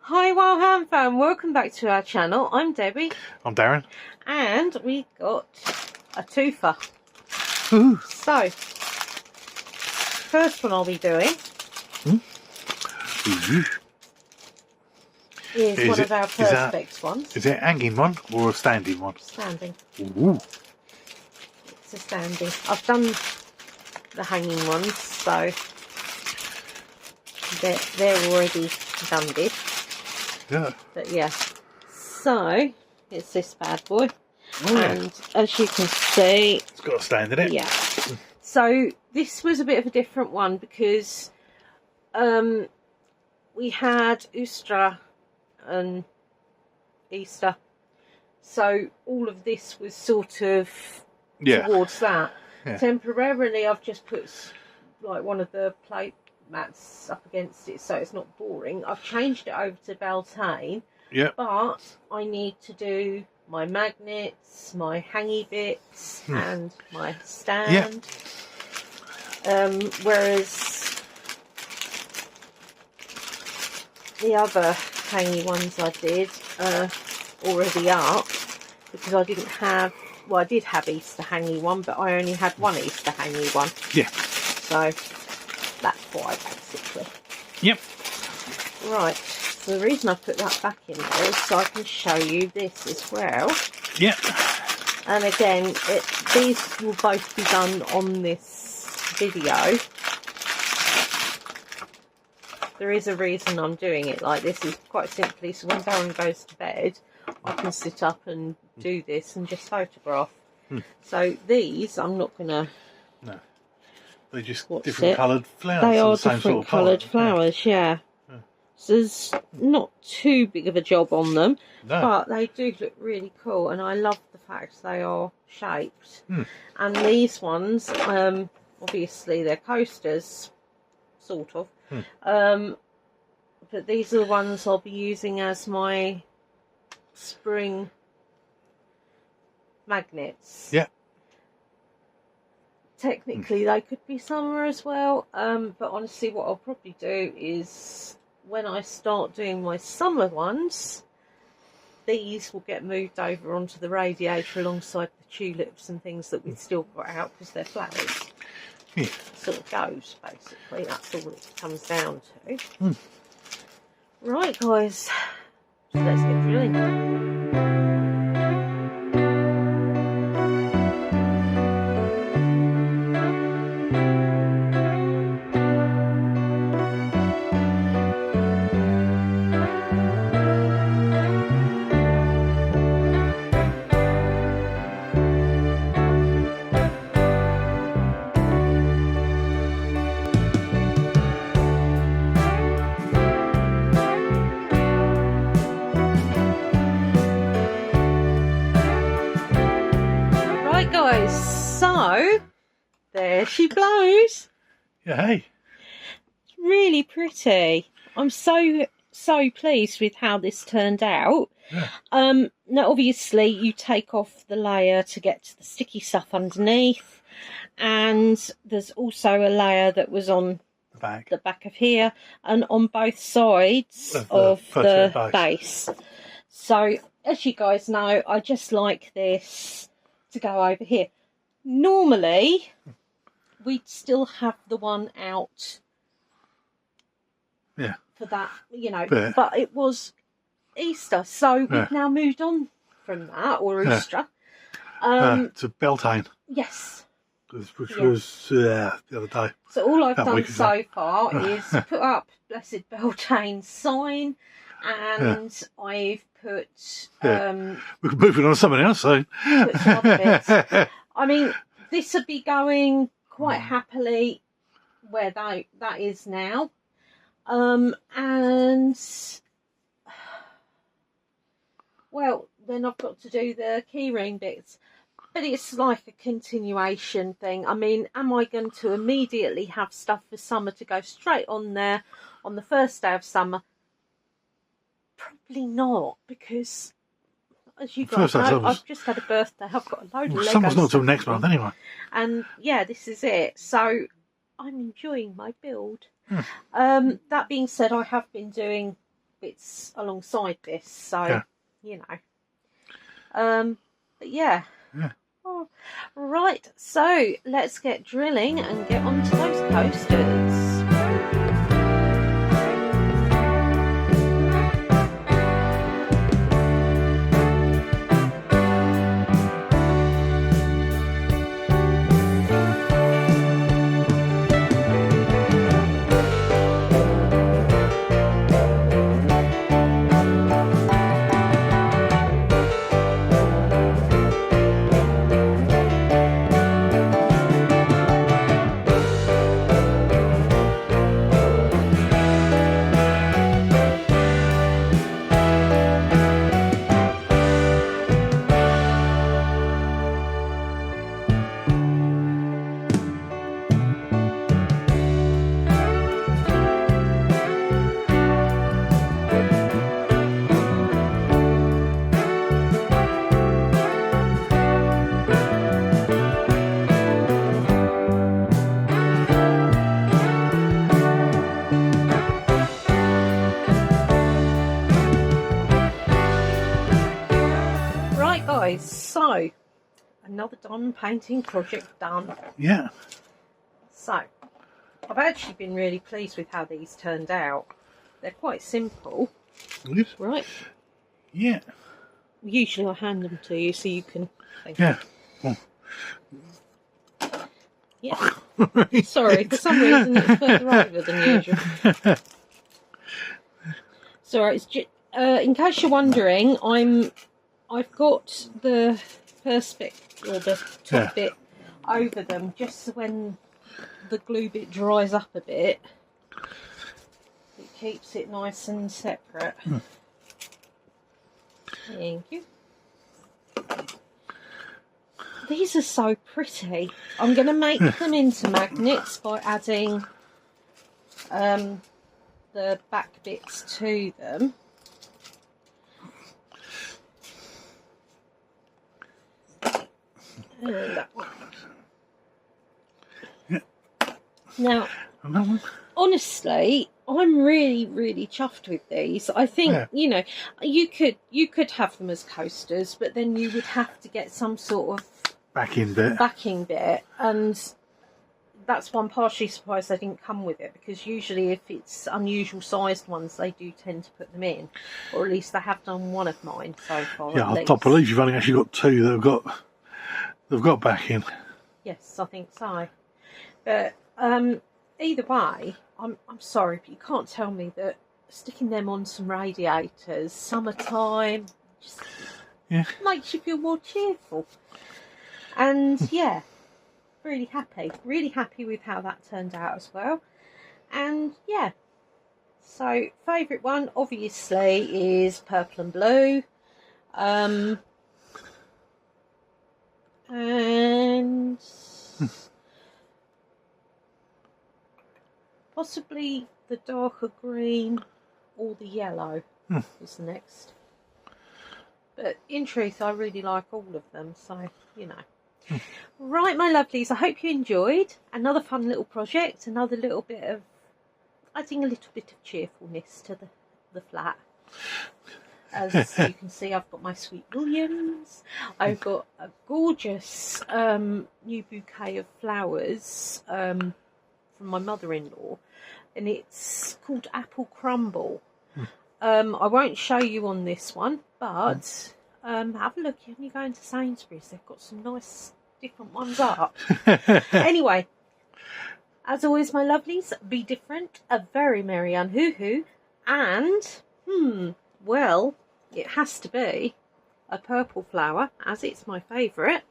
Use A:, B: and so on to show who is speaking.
A: Hi Wildhound fan, welcome back to our channel. I'm Debbie.
B: I'm Darren.
A: And we got a twofer.
B: Ooh.
A: So, first one I'll be doing is one of our Perspex ones.
B: Is it a hanging one or a standing one?
A: Standing.
B: Ooh.
A: It's a standing. I've done the hanging ones, so they're already done did.
B: Yeah.
A: But yeah, so it's this bad boy, and as you can see,
B: it's got a stand in it.
A: Yeah. So this was a bit of a different one because we had Ustra and Easter, so all of this was sort of towards that. Yeah. Temporarily, I've just put like one of the plate mats up against it so it's not boring. I've changed it over to Beltane, but I need to do my magnets, my hangy bits and my stand. Whereas the other hangy ones I did already up because I didn't have, well, I did have Easter hangy one, but I only had one Easter hangy one. Yeah. So that's why, basically. Yep. Right. So the reason I put that back in there is so I can show you this as well. Yep. And again, these will both be done on this video. There is a reason I'm doing it like this, is quite simply so when Darren goes to bed, I can sit up and do this and just photograph. So these, I'm not going to...
B: No. They're just different coloured flowers.
A: They are different coloured flowers, yeah. So there's not too big of a job on them, but they do look really cool, and I love the fact they are shaped. And these ones, obviously they're coasters, sort of, but these are the ones I'll be using as my spring magnets. Yeah. Technically they could be summer as well, but honestly what I'll probably do is when I start doing my summer ones, these will get moved over onto the radiator alongside the tulips and things that we've still got out because they're flowers. Yeah. Sort of goes, basically. That's all it comes down to. Right guys, so let's get drilling. Guys, so there she blows.
B: Yeah, hey.
A: It's really pretty. I'm so pleased with how this turned out. Yeah. Now obviously you take off the layer to get to the sticky stuff underneath, and there's also a layer that was on the back of here and on both sides of the base. So as you guys know, I just like this to go over here. Normally we'd still have the one out for that, you know, but it was Easter, so we've now moved on from that, or Easter,
B: to Beltane.
A: Yes,
B: which was the other day.
A: So all I've done so far is put up Blessed Beltane's sign, and I've put
B: we're moving on to something else, so
A: put some other bits. I mean, this would be going quite happily where that is now, and well, then I've got to do the keyring bits, but it's like a continuation thing. I mean, am I going to immediately have stuff for summer to go straight on there on the first day of summer? Probably not, because as you guys know, I've just had a birthday. I've got a load of Legos.
B: Summer's not till next month anyway.
A: And yeah, this is it. So I'm enjoying my build. That being said, I have been doing bits alongside this, so
B: Yeah.
A: you know. But yeah.
B: Yeah.
A: Oh, right, so let's get drilling and get onto those coasters. Right guys, so another diamond painting project done.
B: Yeah.
A: So I've actually been really pleased with how these turned out. They're quite simple,
B: Yes.
A: right?
B: Yeah.
A: Usually I hand them to you so you can think.
B: Yeah. Well.
A: Yeah. Sorry, for some reason it's further over than usual. Sorry, it's just, in case you're wondering, I've got the perspex or the top bit over them just so when the glue bit dries up a bit, it keeps it nice and separate. Thank you. These are so pretty. I'm going to make them into magnets by adding the back bits to them. And that one. Now, honestly, I'm really chuffed with these. I think you know, you could have them as coasters, but then you would have to get some sort of backing bit, and that's why I'm partially surprised they didn't come with it, because usually if it's unusual sized ones they do tend to put them in, or at least they have done one of mine so far.
B: Yeah, I believe you've only actually got two that have got backing.
A: Yes, I think so. But either way, I'm sorry, but you can't tell me that sticking them on some radiators, summertime, just makes you feel more cheerful. And yeah, really happy with how that turned out as well. And yeah, so favourite one obviously is purple and blue, and possibly the darker green or the yellow is the next. But in truth, I really like all of them, so you know. Right, my lovelies, I hope you enjoyed another fun little project, another little bit of adding a little bit of cheerfulness to the flat. As you can see, I've got my Sweet Williams. I've got a gorgeous new bouquet of flowers from my mother-in-law, and it's called Apple Crumble. I won't show you on this one, but have a look when you go into Sainsbury's. They've got some nice different ones up. Anyway, as always, my lovelies, be different, a very merry unhoo-hoo, and well, it has to be a purple flower, as it's my favourite.